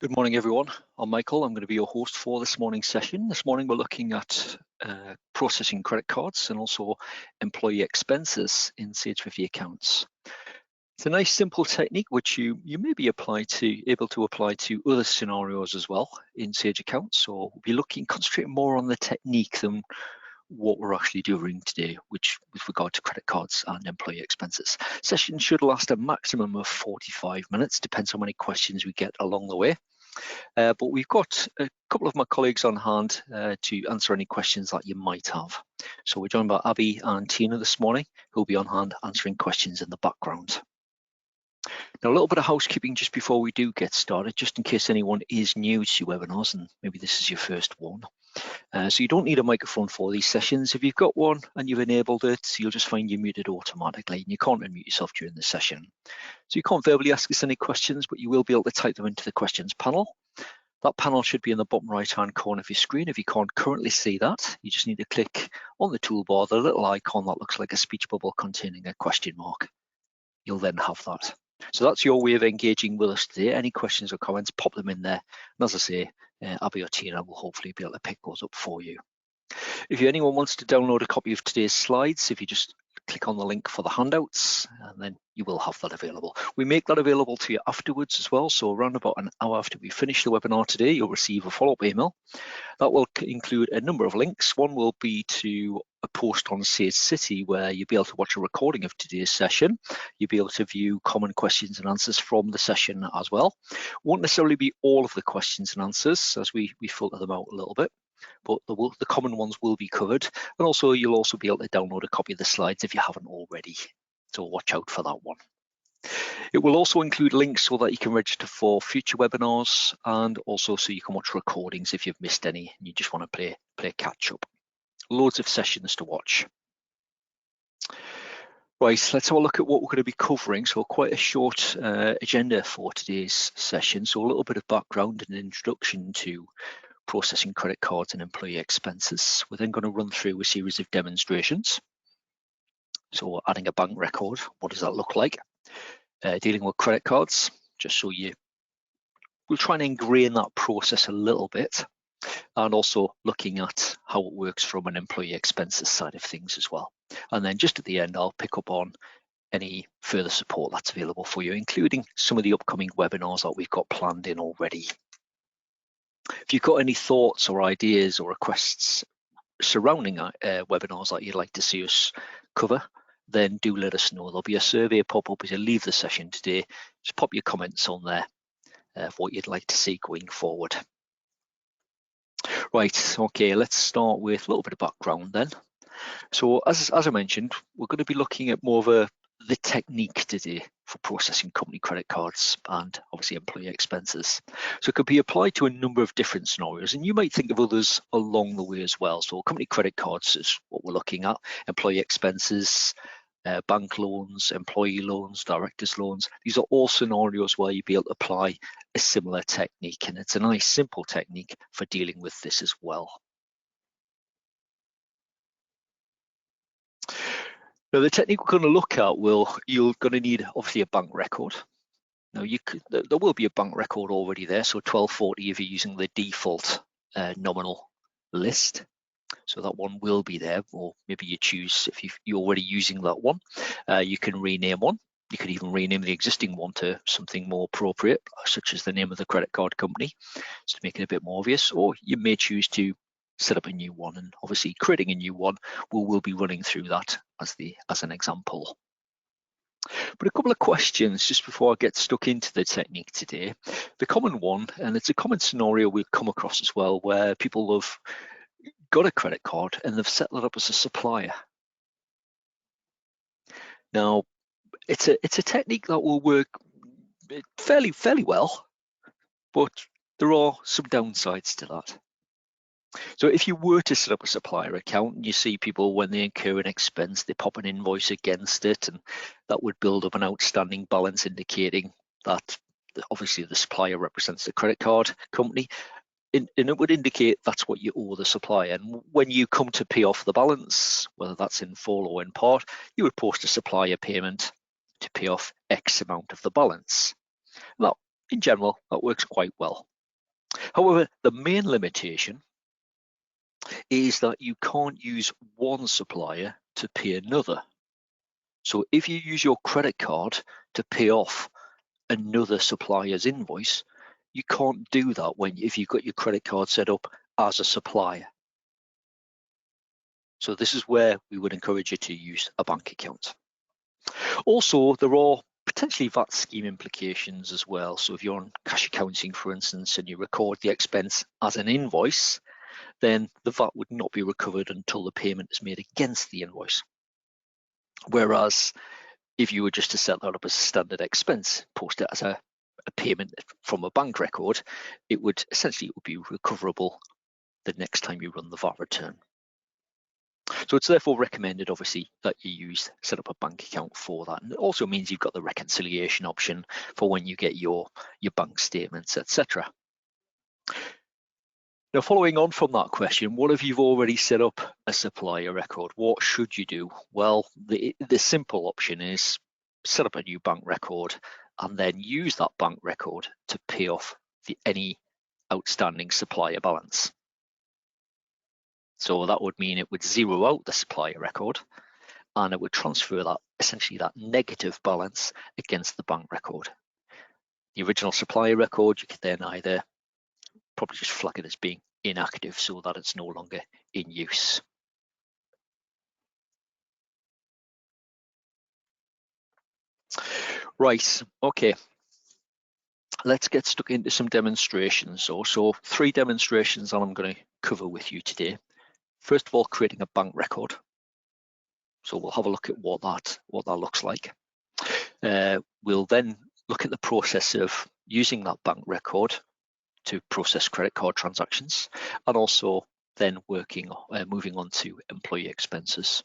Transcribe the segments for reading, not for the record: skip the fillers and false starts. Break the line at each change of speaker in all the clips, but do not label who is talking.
Good morning, everyone. I'm Michael. I'm going to be your host for this morning's session. This morning, we're looking at processing credit cards and also employee expenses in Sage 50 accounts. It's a nice, simple technique which you may be able to apply to other scenarios as well in Sage accounts. So we'll be concentrating more on the technique than what we're actually doing today, which with regard to credit cards and employee expenses. Session should last a maximum of 45 minutes, depends how many questions we get along the way. But we've got a couple of my colleagues on hand to answer any questions that you might have. So we're joined by Abby and Tina this morning, who will be on hand answering questions in the background. Now, a little bit of housekeeping just before we do get started, just in case anyone is new to webinars and maybe this is your first one. So you don't need a microphone for these sessions. If you've got one and you've enabled it, you'll just find you're muted automatically and you can't unmute yourself during the session. So you can't verbally ask us any questions, but you will be able to type them into the questions panel. That panel should be in the bottom right-hand corner of your screen. If you can't currently see that, you just need to click on the toolbar, the little icon that looks like a speech bubble containing a question mark. You'll then have that. So that's your way of engaging with us today. Any questions or comments, pop them in there. And as I say, Abby or Tina will hopefully be able to pick those up for you. If anyone wants to download a copy of today's slides, if you just click on the link for the handouts, and then you will have that available. We make that available to you afterwards as well. So around about an hour after we finish the webinar today, you'll receive a follow-up email. That will include a number of links. One will be to a post on Sage City where you'll be able to watch a recording of today's session. You'll be able to view common questions and answers from the session as well. Won't necessarily be all of the questions and answers as we filter them out a little bit, but the common ones will be covered. And also you'll also be able to download a copy of the slides if you haven't already. So watch out for that one. It will also include links so that you can register for future webinars and also so you can watch recordings if you've missed any and you just want to play catch up. Loads of sessions to watch. Right, let's have a look at what we're going to be covering. So quite a short agenda for today's session. So a little bit of background and introduction to processing credit cards and employee expenses. We're then going to run through a series of demonstrations. So adding a bank record, what does that look like? Dealing with credit cards, just so we'll try and ingrain that process a little bit, and also looking at how it works from an employee expenses side of things as well. And then just at the end, I'll pick up on any further support that's available for you, including some of the upcoming webinars that we've got planned in already. If you've got any thoughts or ideas or requests surrounding webinars that you'd like to see us cover, then do let us know. There'll be a survey pop up as you leave the session today. Just pop your comments on there of what you'd like to see going forward. Right, okay, let's start with a little bit of background then. So as I mentioned, we're going to be looking at more of the technique today for processing company credit cards and obviously employee expenses. So it could be applied to a number of different scenarios, and you might think of others along the way as well. So company credit cards is what we're looking at, employee expenses, bank loans, employee loans, directors loans. These are all scenarios where you'll be able to apply a similar technique, and it's a nice simple technique for dealing with this as well. Now, the technique we're going to look at you're going to need obviously a bank record. Now there will be a bank record already there, so 1240 if you're using the default nominal list. So that one will be there, or maybe you choose, if you're already using that one, you can rename one. You could even rename the existing one to something more appropriate, such as the name of the credit card company, just to make it a bit more obvious, or you may choose to set up a new one, and obviously creating a new one, we'll be running through that as an example. But a couple of questions just before I get stuck into the technique today. The common one, and it's a common scenario we've come across as well, where people have got a credit card and they've set that up as a supplier. Now, it's a technique that will work fairly well, but there are some downsides to that. So if you were to set up a supplier account and you see people when they incur an expense, they pop an invoice against it, and that would build up an outstanding balance indicating that obviously the supplier represents the credit card company, and it would indicate that's what you owe the supplier. And when you come to pay off the balance, whether that's in full or in part, you would post a supplier payment to pay off X amount of the balance. That in general, that works quite well. However, the main limitation is that you can't use one supplier to pay another. So if you use your credit card to pay off another supplier's invoice, you can't do that if you've got your credit card set up as a supplier. So this is where we would encourage you to use a bank account. Also, there are potentially VAT scheme implications as well. So if you're on cash accounting, for instance, and you record the expense as an invoice, then the VAT would not be recovered until the payment is made against the invoice. Whereas if you were just to set that up as a standard expense, post it as a payment from a bank record, it would be recoverable the next time you run the VAT return. So it's therefore recommended, obviously, that you set up a bank account for that. And it also means you've got the reconciliation option for when you get your bank statements, etc. Now, following on from that question, what if you've already set up a supplier record? What should you do? Well, the simple option is set up a new bank record and then use that bank record to pay off any outstanding supplier balance. So that would mean it would zero out the supplier record and it would transfer that negative balance against the bank record. The original supplier record, you could then either probably just flag it as being inactive so that it's no longer in use. Right, okay. Let's get stuck into some demonstrations. So 3 demonstrations that I'm going to cover with you today. First of all, creating a bank record. So we'll have a look at what that looks like. We'll then look at the process of using that bank record to process credit card transactions, and also then moving on to employee expenses.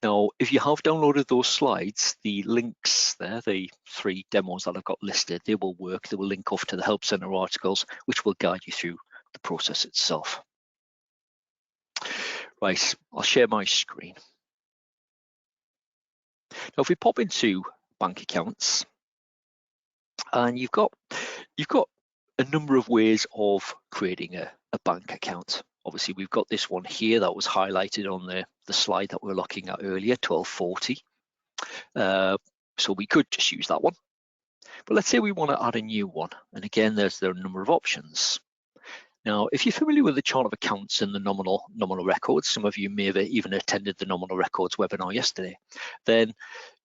Now, if you have downloaded those slides, the links there, the 3 demos that I've got listed, they will work. They will link off to the Help Center articles, which will guide you through the process itself. Right, I'll share my screen. Now, if we pop into bank accounts, and you've got a number of ways of creating a bank account. Obviously, we've got this one here that was highlighted on the slide that we were looking at earlier, 1240. So we could just use that one. But let's say we want to add a new one. And again, there are a number of options. Now, if you're familiar with the chart of accounts and the nominal records, some of you may have even attended the nominal records webinar yesterday, then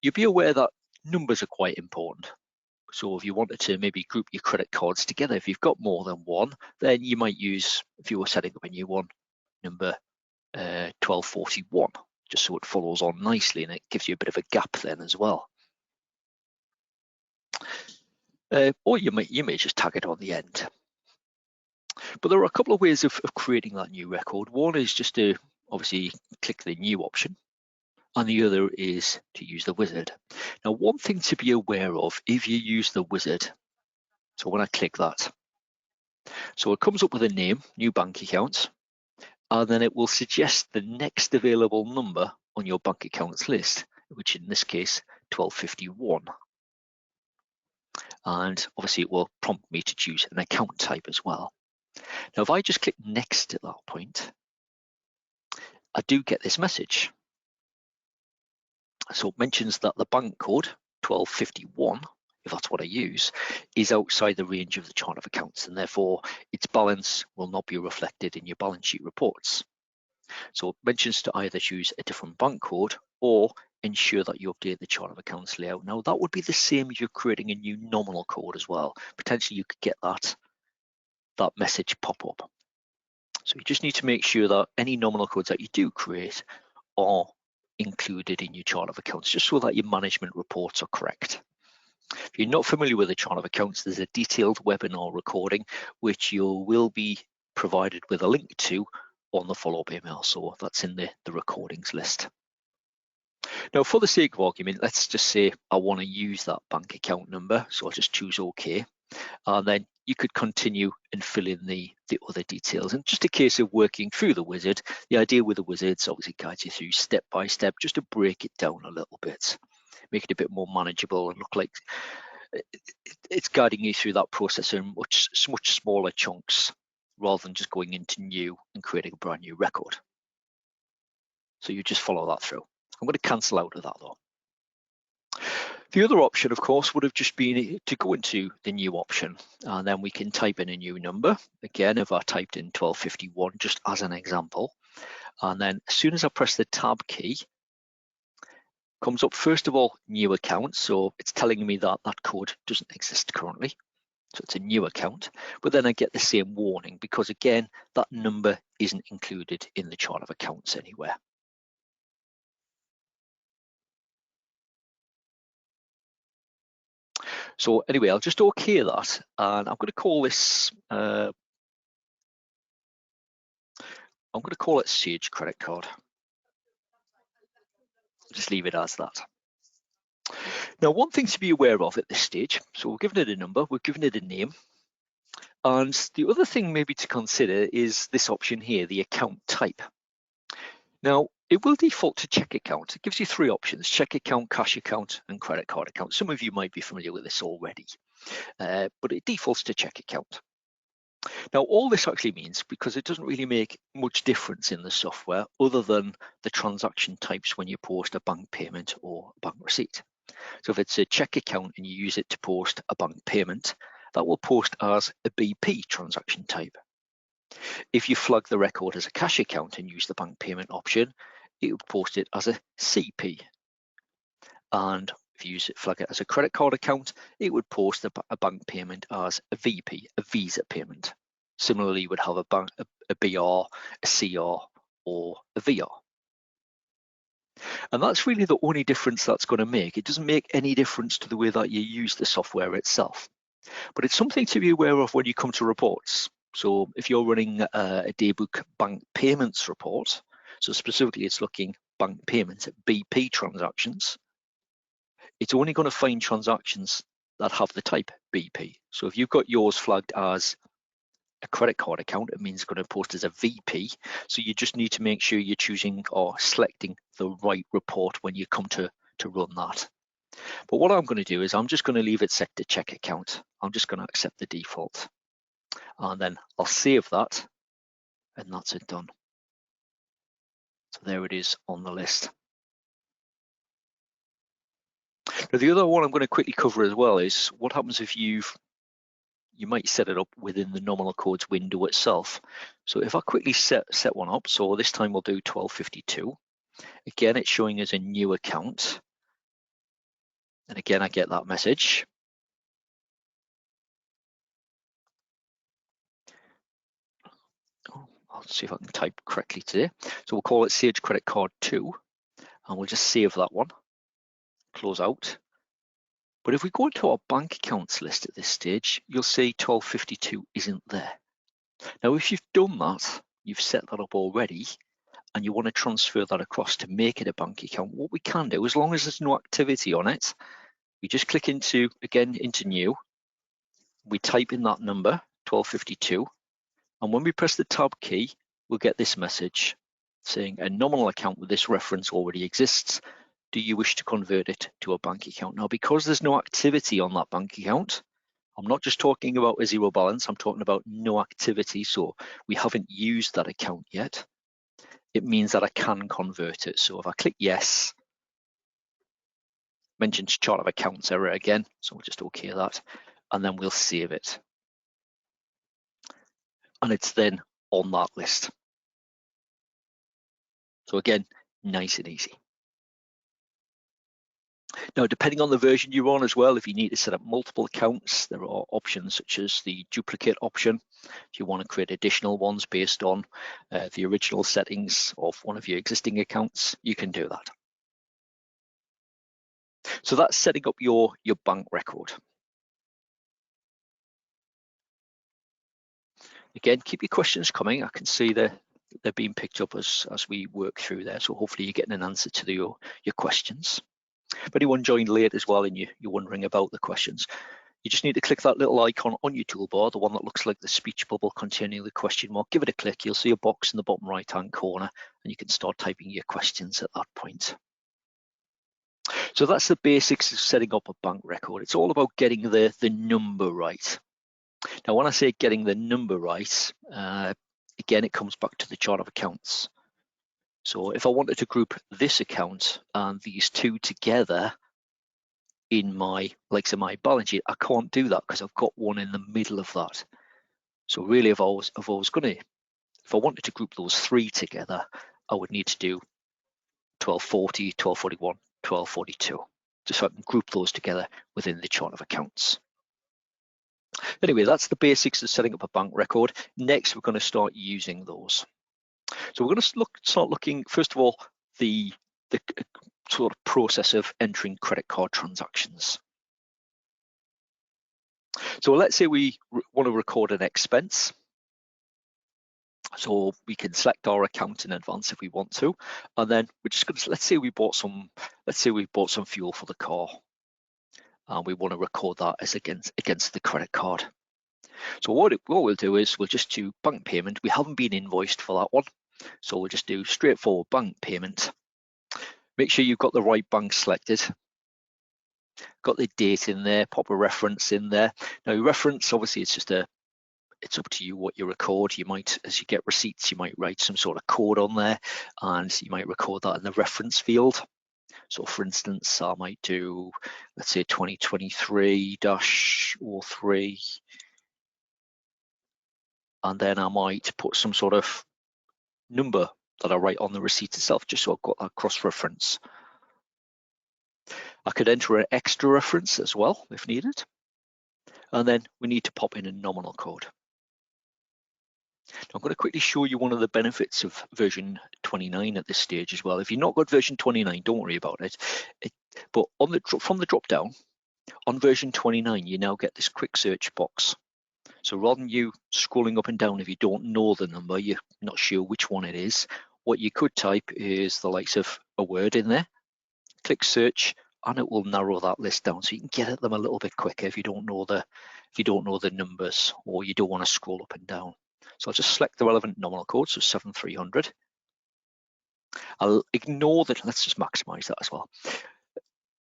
you'll be aware that numbers are quite important. So if you wanted to maybe group your credit cards together, if you've got more than one, then you might use, if you were setting up a new one, number 1241, just so it follows on nicely and it gives you a bit of a gap then as well. Or you may just tag it on the end. But there are a couple of ways of creating that new record. One is just to obviously click the new option, and the other is to use the wizard. Now, one thing to be aware of if you use the wizard, so when I click that, so it comes up with a name, new bank account, and then it will suggest the next available number on your bank accounts list, which in this case, 1251. And obviously it will prompt me to choose an account type as well. Now, if I just click next to that point, I do get this message. So it mentions that the bank code 1251, if that's what I use, is outside the range of the chart of accounts, and therefore its balance will not be reflected in your balance sheet reports. So it mentions to either choose a different bank code or ensure that you update the chart of accounts layout. Now, that would be the same if you're creating a new nominal code as well. Potentially you could get that message pop up. So you just need to make sure that any nominal codes that you do create are included in your chart of accounts, just so that your management reports are correct. If you're not familiar with the chart of accounts, there's a detailed webinar recording which you will be provided with a link to on the follow-up email. So that's in the recordings list. Now, for the sake of argument, let's just say I want to use that bank account number. So I'll just choose OK. And then you could continue and fill in the other details. And just a case of working through the wizard. The idea with the wizards obviously guides you through step by step, just to break it down a little bit, make it a bit more manageable and look like it's guiding you through that process in much smaller chunks rather than just going into new and creating a brand new record. So you just follow that through. I'm going to cancel out of that though. The other option, of course, would have just been to go into the new option, and then we can type in a new number. Again, if I typed in 1251, just as an example, and then as soon as I press the tab key, comes up first of all, new account. So it's telling me that that code doesn't exist currently. So it's a new account, but then I get the same warning because again, that number isn't included in the chart of accounts anywhere. So anyway, I'll just OK that, and I'm going to call this, I'm going to call it Sage credit card. Just leave it as that. Now, one thing to be aware of at this stage, so we've given it a number, we've given it a name, and the other thing maybe to consider is this option here, the account type. Now, it will default to check account. It gives you three options: check account, cash account, and credit card account. Some of you might be familiar with this already, but it defaults to check account. Now, all this actually means, because it doesn't really make much difference in the software other than the transaction types when you post a bank payment or a bank receipt. So if it's a check account and you use it to post a bank payment, that will post as a BP transaction type. If you flag the record as a cash account and use the bank payment option, it would post it as a CP. And if you flag it as a credit card account, it would post a bank payment as a VP, a Visa payment. Similarly, you would have a BR, a CR, or a VR. And that's really the only difference that's going to make. It doesn't make any difference to the way that you use the software itself. But it's something to be aware of when you come to reports. So if you're running a daybook bank payments report, so specifically it's looking bank payments at BP transactions, it's only going to find transactions that have the type BP. So if you've got yours flagged as a credit card account, it means it's going to post as a VP. So you just need to make sure you're choosing or selecting the right report when you come to run that. But what I'm going to do is I'm just going to leave it set to check account. I'm just going to accept the default. And then I'll save that, and that's it done. So there it is on the list. Now, the other one I'm going to quickly cover as well is what happens if you might set it up within the nominal codes window itself. So if I quickly set one up, so this time we'll do 1252. Again, it's showing as a new account. And again, I get that message. I'll see if I can type correctly today. So we'll call it Sage Credit Card 2, and we'll just save that one, close out. But if we go into our bank accounts list at this stage, you'll see 1252 isn't there. Now, if you've done that, you've set that up already, and you want to transfer that across to make it a bank account, what we can do, as long as there's no activity on it, we just click into new, we type in that number, 1252, and when we press the tab key, we'll get this message saying a nominal account with this reference already exists. Do you wish to convert it to a bank account? Now, because there's no activity on that bank account, I'm not just talking about a zero balance, I'm talking about no activity. So we haven't used that account yet. It means that I can convert it. So if I click yes, mentions chart of accounts error again. So we'll just OK that, and then we'll save it. And it's then on that list. So again, nice and easy. Now, depending on the version you're on as well, if you need to set up multiple accounts, there are options such as the duplicate option. If you want to create additional ones based on the original settings of one of your existing accounts, you can do that. So that's setting up your bank record. Again, keep your questions coming. I can see they're being picked up as we work through there. So hopefully you're getting an answer to your questions. If anyone joined late as well and you're wondering about the questions, you just need to click that little icon on your toolbar, the one that looks like the speech bubble containing the question mark. Give it a click. You'll see a box in the bottom right-hand corner, and you can start typing your questions at that point. So that's the basics of setting up a bank record. It's all about getting the number right. Now, when I say getting the number right, again, it comes back to the chart of accounts. So if I wanted to group this account and these two together in my balance sheet, I can't do that because I've got one in the middle of that. So really, if I wanted to group those three together, I would need to do 1240, 1241, 1242, just so I can group those together within the chart of accounts. Anyway, that's the basics of setting up a bank record. Next, we're going to start using those. So we're going to start looking, first of all, the sort of process of entering credit card transactions. So let's say we want to record an expense. So we can select our account in advance if we want to, and then we're just going to, let's say we bought some fuel for the car, and we want to record that as against the credit card. So what we'll do is we'll just do bank payment. We haven't been invoiced for that one, so we'll just do straightforward bank payment. Make sure you've got the right bank selected, got the date in there, pop a reference in there. Now, reference, obviously, it's up to you what you record. You might, as you get receipts, you might write some sort of code on there, and you might record that in the reference field. So for instance, I might do, let's say 2023-03, and then I might put some sort of number that I write on the receipt itself, just so I've got that cross-reference. I could enter an extra reference as well if needed. And then we need to pop in a nominal code. I'm going to quickly show you one of the benefits of version 29 at this stage as well. If you've not got version 29, don't worry about it. But from the drop down, on version 29, you now get this quick search box. So rather than you scrolling up and down if you don't know the number, you're not sure which one it is, what you could type is the likes of a word in there, click search, and it will narrow that list down so you can get at them a little bit quicker if you don't know the numbers or you don't want to scroll up and down. So I'll just select the relevant nominal code, so 7300. I'll ignore that, let's just maximize that as well.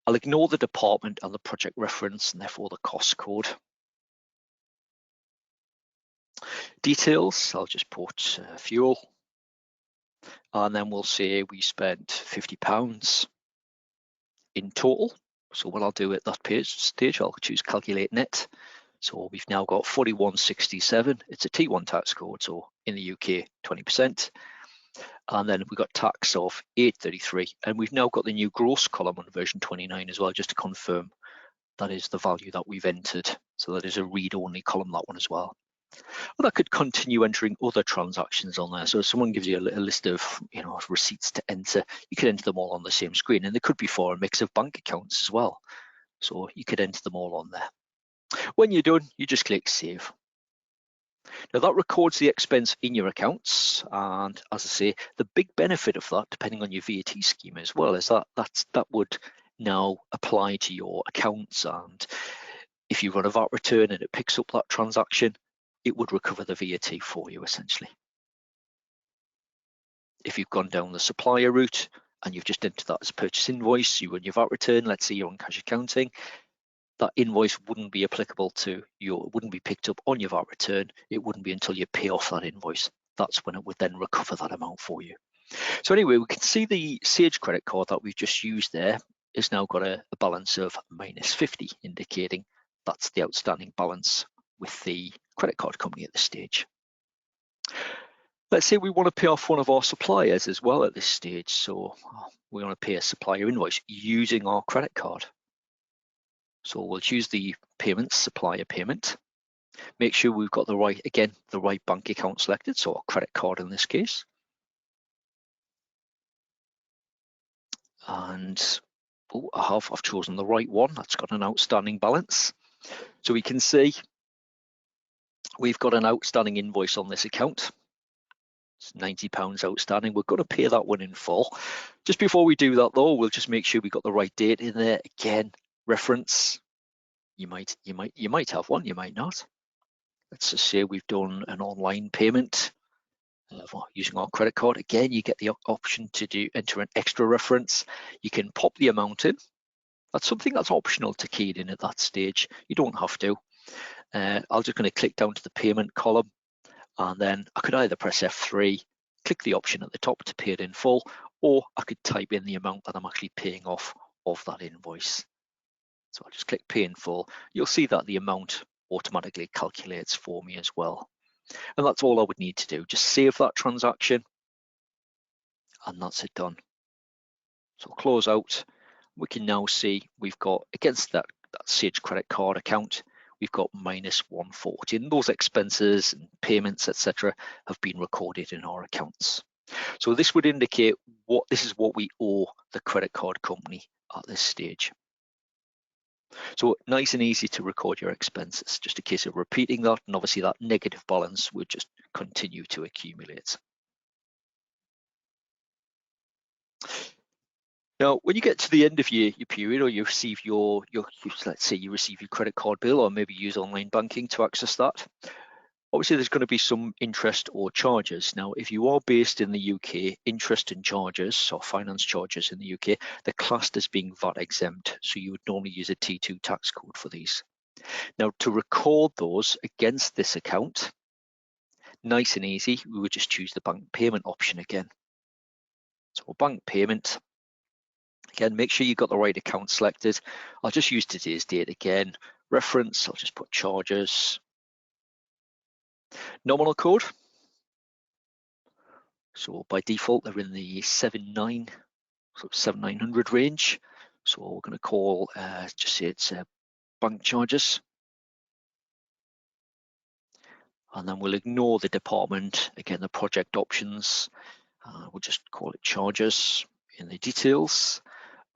I'll ignore the department and the project reference and therefore the cost code. Details, I'll just put fuel, and then we'll say we spent £50 in total. So what I'll do at that stage, I'll choose calculate net. So we've now got 4167. It's a T1 tax code, so in the UK, 20%. And then we've got tax of 833. And we've now got the new gross column on version 29 as well, just to confirm that is the value that we've entered. So that is a read-only column, that one as well. Well, I could continue entering other transactions on there. So if someone gives you a list of receipts to enter, you could enter them all on the same screen, and they could be for a mix of bank accounts as well. So you could enter them all on there. When you're done, you just click save. Now that records the expense in your accounts, and as I say, the big benefit of that, depending on your VAT scheme as well, is that would now apply to your accounts, and if you run a VAT return and it picks up that transaction, it would recover the VAT for you essentially. If you've gone down the supplier route and you've just entered that as a purchase invoice, you run your VAT return, let's say you're on cash accounting, that invoice wouldn't be applicable to your, it wouldn't be picked up on your VAT return. It wouldn't be until you pay off that invoice. That's when it would then recover that amount for you. So anyway, we can see the Sage credit card that we've just used there has now got a balance of -50, indicating that's the outstanding balance with the credit card company at this stage. Let's say we want to pay off one of our suppliers as well at this stage. So we want to pay a supplier invoice using our credit card. So we'll choose the payments, supplier payment. Make sure we've got the right bank account selected, so our credit card in this case. And I've chosen the right one. That's got an outstanding balance. So we can see we've got an outstanding invoice on this account. It's £90 outstanding. We're going to pay that one in full. Just before we do that though, we'll just make sure we got the right date in there. Again, reference. You might have one, you might not. Let's just say we've done an online payment using our credit card. Again, you get the option to enter an extra reference. You can pop the amount in. That's something that's optional to key it in at that stage. You don't have to. I'm just going to click down to the payment column, and then I could either press F3, click the option at the top to pay it in full, or I could type in the amount that I'm actually paying off of that invoice. So I'll just click pay in full. You'll see that the amount automatically calculates for me as well. And that's all I would need to do. Just save that transaction, and that's it done. So close out. We can now see we've got, against that Sage credit card account, we've got minus 140. And those expenses and payments, etc., have been recorded in our accounts. So this would indicate this is what we owe the credit card company at this stage. So nice and easy to record your expenses, just a case of repeating that, and obviously that negative balance would just continue to accumulate. Now, when you get to the end of your period, or you receive let's say you receive your credit card bill, or maybe use online banking to access that, obviously there's going to be some interest or charges. Now, if you are based in the UK, interest and charges, or finance charges in the UK, they're classed as being VAT exempt. So you would normally use a T2 tax code for these. Now, to record those against this account, nice and easy, we would just choose the bank payment option again. So bank payment. Again, make sure you've got the right account selected. I'll just use today's date again. Reference, I'll just put charges. Nominal code. So by default, they're in the 7900 range. So we're going to call, just say it's bank charges. And then we'll ignore the department. Again, the project options. We'll just call it charges in the details.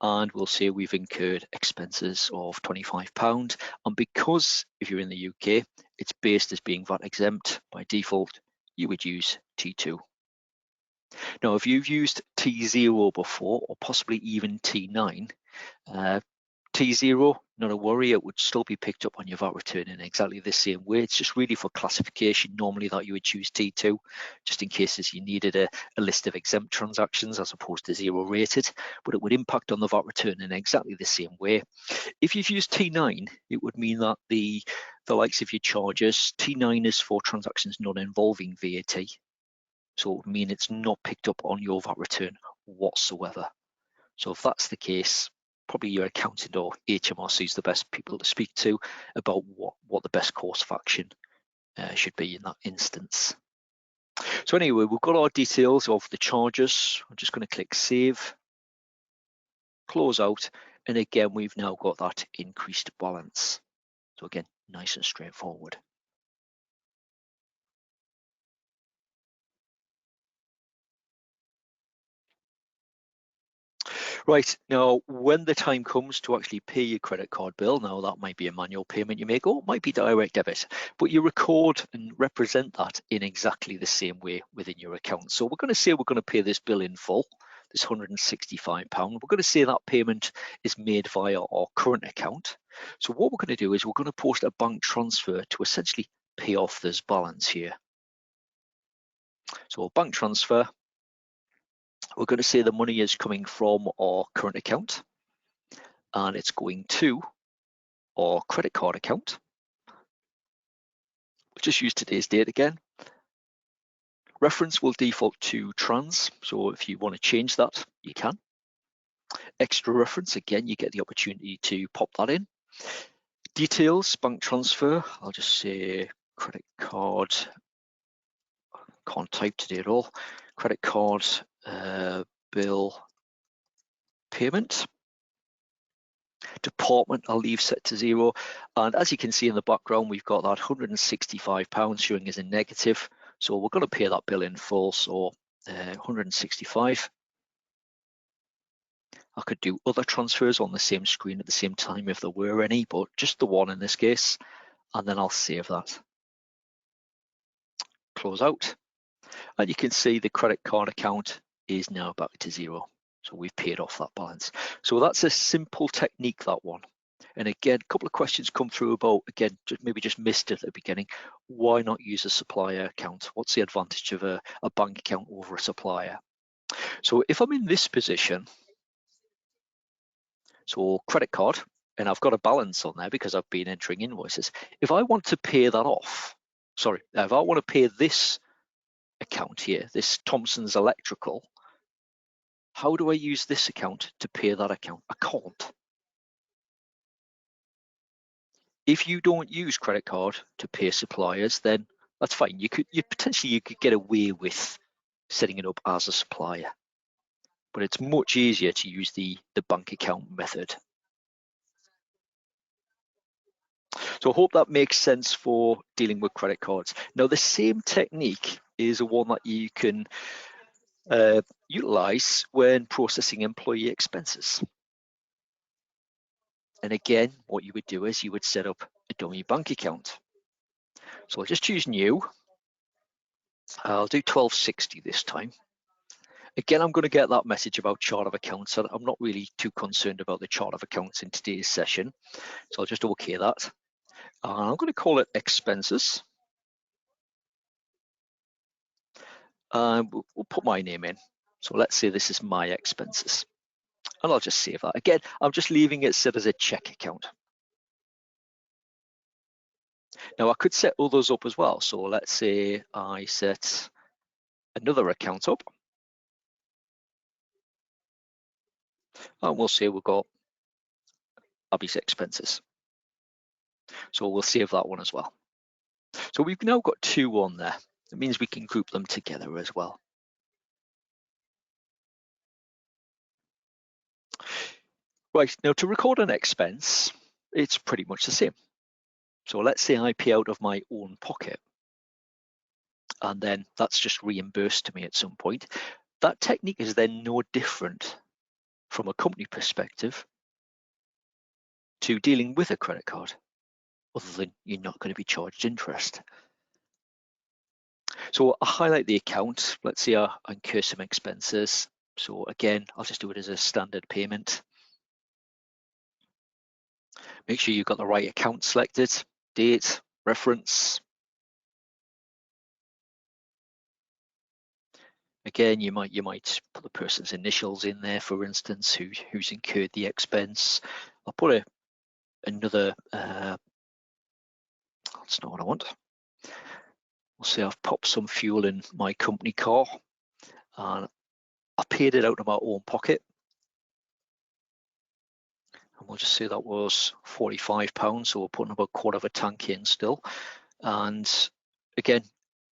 And we'll say we've incurred expenses of £25. And because if you're in the UK, it's based as being VAT exempt, by default, you would use T2. Now, if you've used T0 before, or possibly even T9, T0, not a worry, it would still be picked up on your VAT return in exactly the same way. It's just really for classification normally that you would choose T2, just in case you needed a list of exempt transactions as opposed to 0 rated, but it would impact on the VAT return in exactly the same way. If you've used T9, it would mean that the likes of your charges, T9 is for transactions not involving VAT. So it would mean it's not picked up on your VAT return whatsoever. So if that's the case, probably your accountant or HMRC is the best people to speak to about what the best course of action should be in that instance. So anyway, we've got our details of the charges. I'm just going to click save, close out, and again, we've now got that increased balance. So again, nice and straightforward. Right, now when the time comes to actually pay your credit card bill, now that might be a manual payment you make, or it might be direct debit, but you record and represent that in exactly the same way within your account. So we're going to say we're going to pay this bill in full, this £165. We're going to say that payment is made via our current account. So what we're going to do is we're going to post a bank transfer to essentially pay off this balance here. So a bank transfer, we're going to say the money is coming from our current account and it's going to our credit card account. We'll just use today's date again. Reference will default to trans, so if you want to change that, you can. Extra reference, again, you get the opportunity to pop that in. Details, bank transfer, I'll just say credit card, can't type today at all. Credit card bill payment. Department I'll leave set to 0, and as you can see in the background we've got that £165 showing as a negative, so we're going to pay that bill in full, so 165. I could do other transfers on the same screen at the same time if there were any, but just the one in this case, and then I'll save that. Close out, and you can see the credit card account is now back to 0. So we've paid off that balance. So that's a simple technique, that one. And again, a couple of questions come through about, again, maybe just missed it at the beginning. Why not use a supplier account? What's the advantage of a bank account over a supplier? So if I'm in this position, So credit card, and I've got a balance on there because I've been entering invoices. If I want to pay that off, sorry, if I want to pay this account here, this Thompson's Electrical, how do I use this account to pay that account? I can't. If you don't use credit card to pay suppliers, then that's fine. You could potentially get away with setting it up as a supplier, but it's much easier to use the bank account method. So I hope that makes sense for dealing with credit cards. Now, the same technique is one that you can utilize when processing employee expenses. And again, what you would do is you would set up a dummy bank account. So I'll just choose new. I'll do 1260 this time. Again, I'm going to get that message about chart of accounts. I'm not really too concerned about the chart of accounts in today's session. So I'll just OK that. And I'm going to call it expenses. We'll put my name in. So let's say this is my expenses. And I'll just save that. Again, I'm just leaving it set as a check account. Now I could set others up as well. So let's say I set another account up. And we'll say we've got Abby's expenses. So we'll save that one as well. So we've now got two on there. It means we can group them together as well. Right, now to record an expense, it's pretty much the same. So let's say I pay out of my own pocket, and then that's just reimbursed to me at some point. That technique is then no different from a company perspective to dealing with a credit card, other than you're not going to be charged interest. So I highlight the account. Let's say I incur some expenses. So again, I'll just do it as a standard payment. Make sure you've got the right account selected, date, reference. Again, you might put the person's initials in there, for instance, who's incurred the expense. I'll put another, that's not what I want. We'll say I've popped some fuel in my company car and I paid it out of my own pocket. And we'll just say that was £45, so we're putting about a quarter of a tank in still. And again,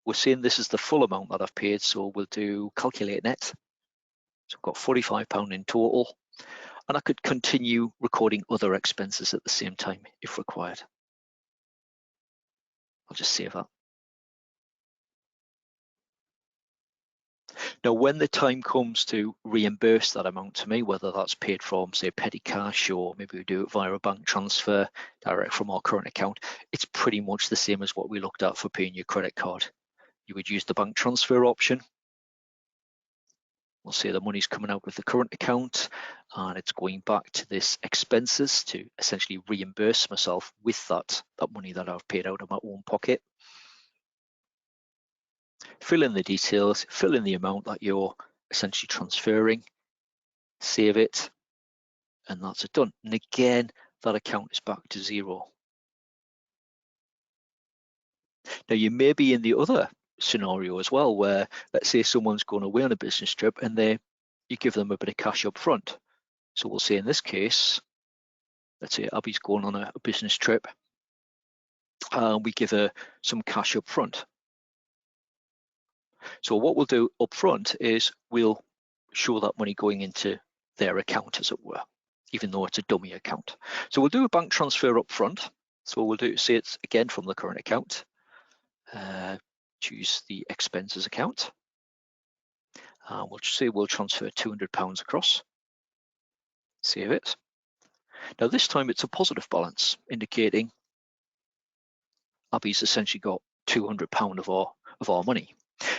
we're saying this is the full amount that I've paid, so we'll do calculate net. So I've got £45 in total, and I could continue recording other expenses at the same time if required. I'll just save that. Now, when the time comes to reimburse that amount to me, whether that's paid from, say, petty cash, or maybe we do it via a bank transfer direct from our current account, it's pretty much the same as what we looked at for paying your credit card. You would use the bank transfer option. We'll say the money's coming out of the current account and it's going back to this expenses to essentially reimburse myself with that money that I've paid out of my own pocket. Fill in the details, fill in the amount that you're essentially transferring, save it, and that's it done. And again, that account is back to zero. Now you may be in the other scenario as well, where let's say someone's going away on a business trip and you give them a bit of cash up front. So we'll say in this case, let's say Abby's going on a business trip and we give her some cash up front. So what we'll do up front is we'll show that money going into their account, as it were, even though it's a dummy account. So we'll do a bank transfer up front. So we'll say it's again from the current account. Choose the expenses account. We'll just say we'll transfer £200 across. Save it. Now this time it's a positive balance, indicating Abby's essentially got £200 of our money.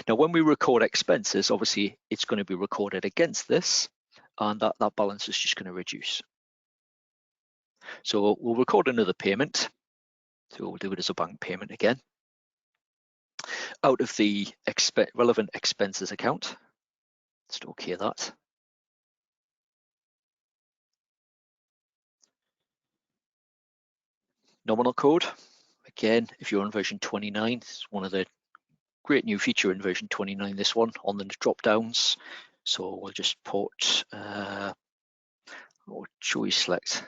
Now when we record expenses, obviously it's going to be recorded against this, and that balance is just going to reduce. So we'll record another payment. So we'll do it as a bank payment again. Out of the relevant expenses account. Let's OK that. Nominal code, again, if you're on version 29, it's one of the great new feature in version 29, this one, on the drop downs. So we'll just put, what should we select?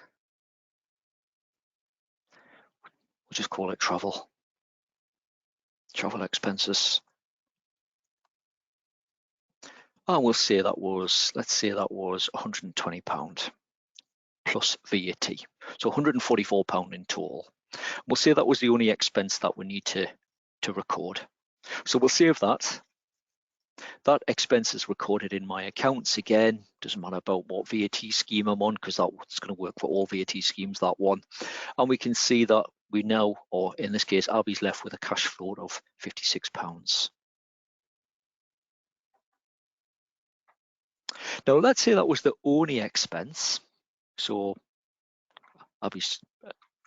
We'll just call it travel expenses. And we'll say that was, let's say that was £120 plus VAT. So £144 in total. We'll say that was the only expense that we need to record. So we'll save that. That expense is recorded in my accounts again. Doesn't matter about what VAT scheme I'm on, because that's going to work for all VAT schemes, that one. And we can see that we now, or in this case, Abby's left with a cash flow of £56. Now, let's say that was the only expense. So Abby's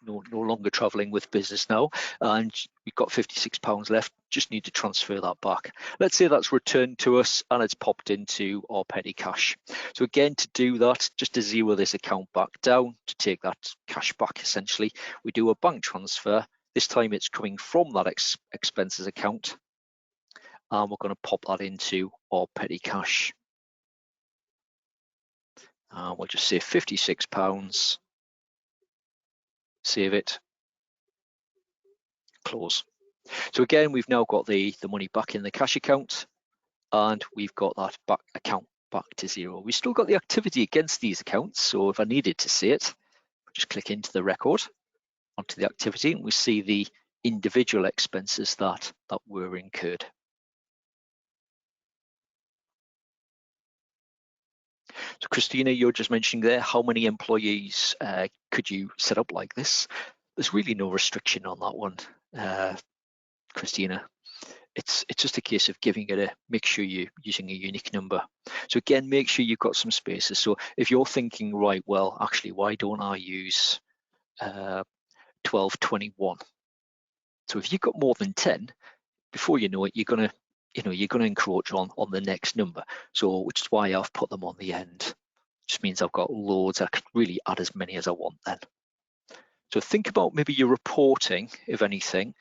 no longer traveling with business now, and we've got £56 left, just need to transfer that back. Let's say that's returned to us and it's popped into our petty cash. So again, to do that, just to zero this account back down, to take that cash back essentially, we do a bank transfer. This time it's coming from that expenses account, and we're going to pop that into our petty cash. We'll just say £56, save it, close. So again, we've now got the money back in the cash account, and we've got that account back to zero. We've still got the activity against these accounts, so if I needed to see it, just click into the record, onto the activity, and we see the individual expenses that were incurred. So Christina, you're just mentioning there, how many employees could you set up like this? There's really no restriction on that one, Christina. It's just a case of giving it make sure you're using a unique number. So again, make sure you've got some spaces. So if you're thinking, right, well, actually, why don't I use 1221? So if you've got more than 10, before you know it, you're gonna encroach on the next number. So which is why I've put them on the end. Just means I've got loads. I can really add as many as I want then. So think about maybe your reporting, if anything.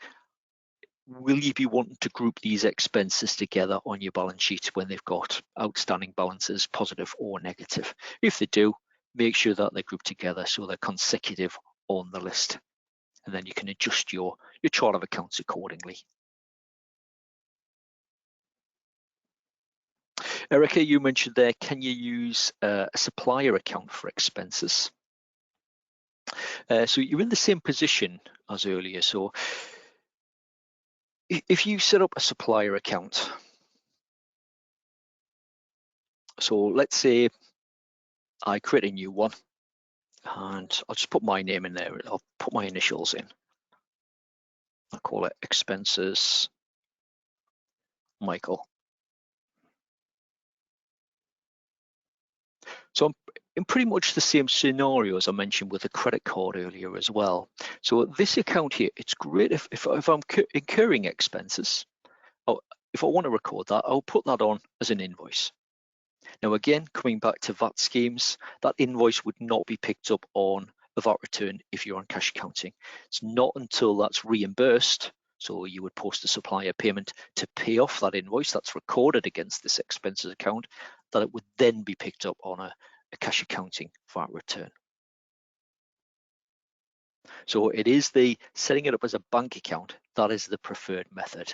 Will you be wanting to group these expenses together on your balance sheet when they've got outstanding balances, positive or negative? If they do, make sure that they're grouped together so they're consecutive on the list. And then you can adjust your chart of accounts accordingly. Erica, you mentioned there, can you use a supplier account for expenses? So you're in the same position as earlier. So if you set up a supplier account, so let's say I create a new one, and I'll just put my name in there. I'll put my initials in. I'll call it expenses Michael. So I'm in pretty much the same scenario as I mentioned with the credit card earlier as well. So this account here, it's great if I'm incurring expenses. If I want to record that, I'll put that on as an invoice. Now again, coming back to VAT schemes, that invoice would not be picked up on a VAT return if you're on cash accounting. It's not until that's reimbursed, so you would post a supplier payment to pay off that invoice that's recorded against this expenses account, that it would then be picked up on a cash accounting VAT return. So it is the setting it up as a bank account, that is the preferred method.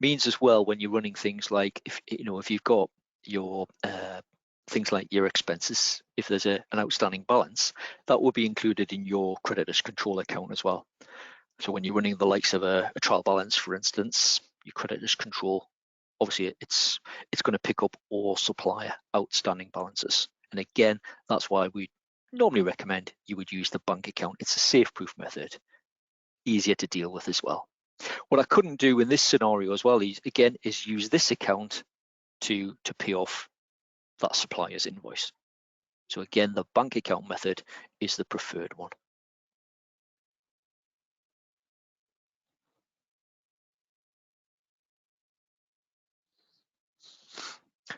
Means as well, when you're running things like, if you've got your things like your expenses, if there's an outstanding balance, that will be included in your creditors control account as well. So when you're running the likes of a trial balance, for instance, your creditors control, obviously it's going to pick up all supplier outstanding balances. And again, that's why we normally recommend you would use the bank account. It's a safe proof method, easier to deal with as well. What I couldn't do in this scenario as well is use this account to pay off that supplier's invoice. So again, the bank account method is the preferred one.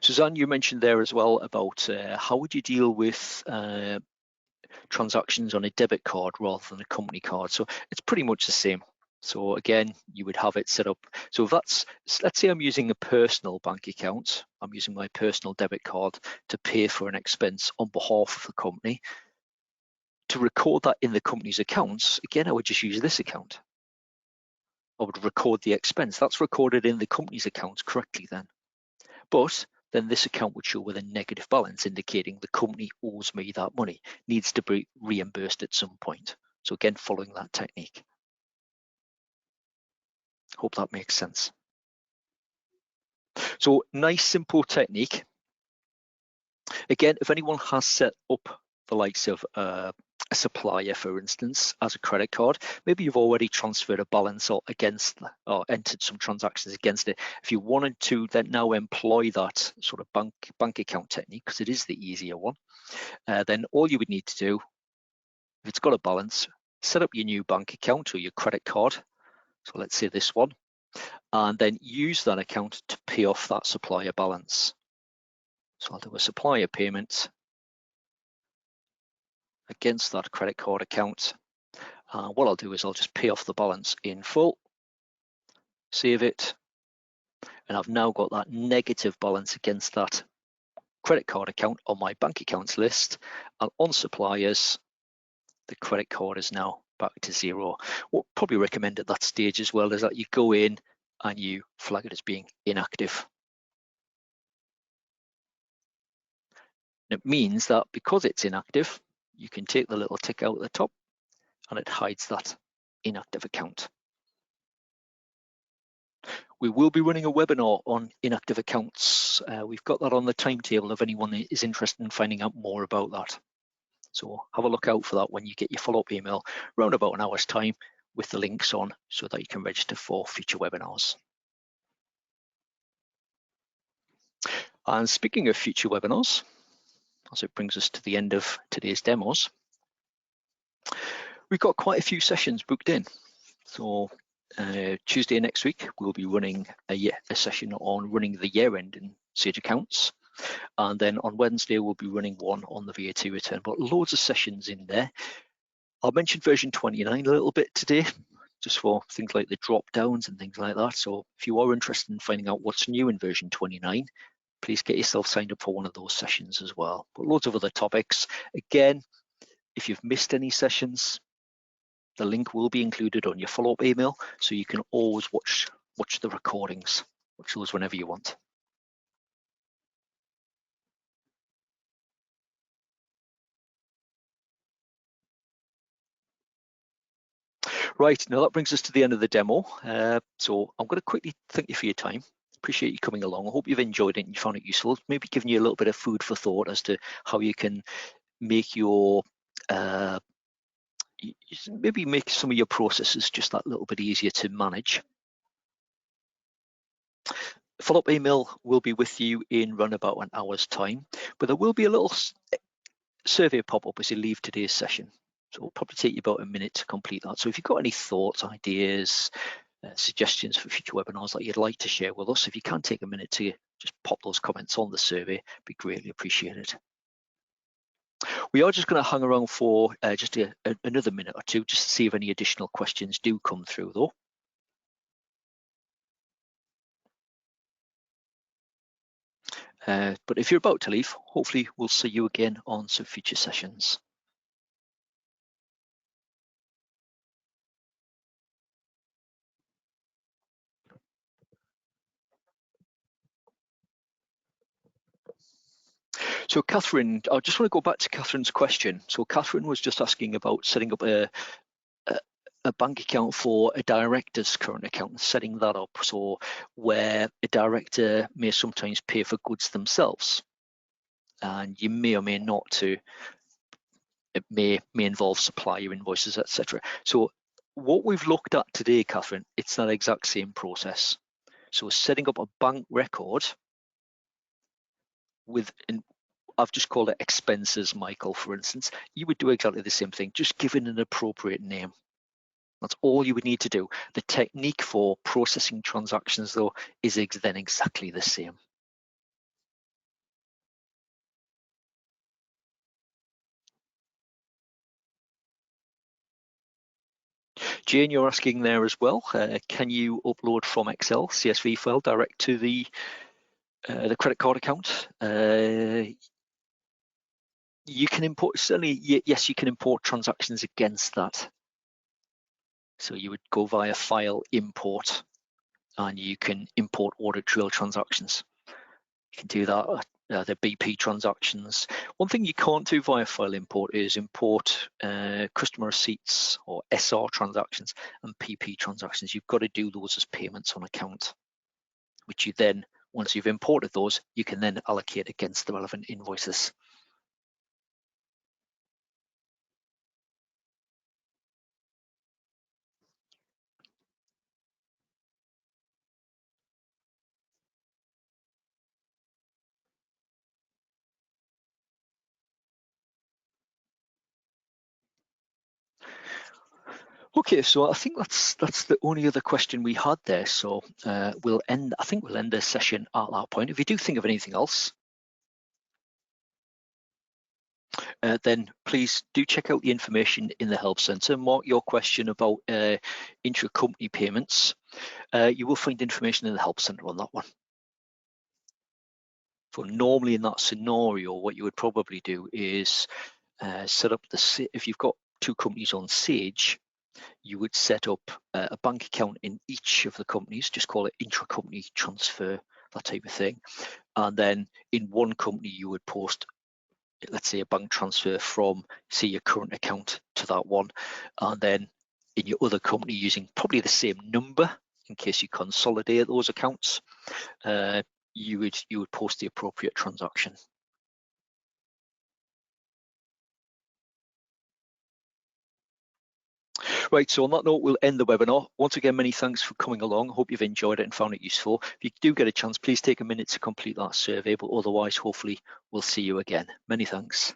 Suzanne, you mentioned there as well about how would you deal with transactions on a debit card rather than a company card. So it's pretty much the same. So again, you would have it set up. So if that's, let's say I'm using a personal bank account, I'm using my personal debit card to pay for an expense on behalf of the company. To record that in the company's accounts, again, I would just use this account. I would record the expense. That's recorded in the company's accounts correctly then. But then this account would show with a negative balance, indicating the company owes me that money, needs to be reimbursed at some point. So again, following that technique. Hope that makes sense. So nice, simple technique. Again, if anyone has set up the likes of a supplier, for instance, as a credit card, maybe you've already transferred a balance or entered some transactions against it. If you wanted to then now employ that sort of bank account technique, because it is the easier one, then all you would need to do, if it's got a balance, set up your new bank account or your credit card. So let's say this one, and then use that account to pay off that supplier balance. So I'll do a supplier payment against that credit card account. What I'll do is I'll just pay off the balance in full, save it, and I've now got that negative balance against that credit card account on my bank accounts list. And on suppliers, the credit card is now back to zero. What I'd probably recommend at that stage as well is that you go in and you flag it as being inactive. It means that because it's inactive, you can take the little tick out at the top and it hides that inactive account. We will be running a webinar on inactive accounts. We've got that on the timetable if anyone is interested in finding out more about that. So have a look out for that when you get your follow-up email around about an hour's time with the links on so that you can register for future webinars. And speaking of future webinars, as it brings us to the end of today's demos, we've got quite a few sessions booked in. So Tuesday next week, we'll be running a session on running the year end in Sage Accounts. And then on Wednesday, we'll be running one on the VAT return, but loads of sessions in there. I'll mention version 29 a little bit today, just for things like the drop downs and things like that. So if you are interested in finding out what's new in version 29, please get yourself signed up for one of those sessions as well. But loads of other topics. Again, if you've missed any sessions, the link will be included on your follow-up email, so you can always watch the recordings, watch those whenever you want. Right, now that brings us to the end of the demo. So I'm going to quickly thank you for your time. Appreciate you coming along. I hope you've enjoyed it and you found it useful. Maybe giving you a little bit of food for thought as to how you can make your maybe make some of your processes just that little bit easier to manage. Follow-up email will be with you in around about an hour's time, but there will be a little survey pop up as you leave today's session. So it'll probably take you about a minute to complete that. So if you've got any thoughts, ideas, suggestions for future webinars that you'd like to share with us, if you can take a minute to just pop those comments on the survey, it'd be greatly appreciated. We are just going to hang around for just another minute or two, just to see if any additional questions do come through though. But if you're about to leave, hopefully we'll see you again on some future sessions. So Catherine, I just want to go back to Catherine's question. So Catherine was just asking about setting up a bank account for a director's current account and setting that up, so where a director may sometimes pay for goods themselves, and you may or may not to. It may involve supplier invoices, etc. So what we've looked at today, Catherine, it's that exact same process. So setting up a bank record with, I've just called it expenses, Michael, for instance, you would do exactly the same thing, just given an appropriate name. That's all you would need to do. The technique for processing transactions, though, is then exactly the same. Jane, you're asking there as well, can you upload from Excel CSV file direct to the credit card account? You can import, certainly, yes, you can import transactions against that. So you would go via File, Import, and you can import audit trail transactions. You can do that, the BP transactions. One thing you can't do via File Import is import customer receipts or SR transactions and PP transactions. You've got to do those as payments on account, which you then, once you've imported those, you can then allocate against the relevant invoices. Okay, so I think that's the only other question we had there. So we'll end. I think we'll end this session at that point. If you do think of anything else, then please do check out the information in the Help Centre. Mark your question about intra-company payments. You will find information in the Help Centre on that one. So normally in that scenario, what you would probably do is set up if you've got two companies on Sage, you would set up a bank account in each of the companies, just call it intra-company transfer, that type of thing. And then in one company, you would post, let's say, a bank transfer from, say, your current account to that one. And then in your other company, using probably the same number, in case you consolidate those accounts, you would post the appropriate transaction. Right, so on that note, we'll end the webinar. Once again, many thanks for coming along. Hope you've enjoyed it and found it useful. If you do get a chance, please take a minute to complete that survey, but otherwise, hopefully, we'll see you again. Many thanks.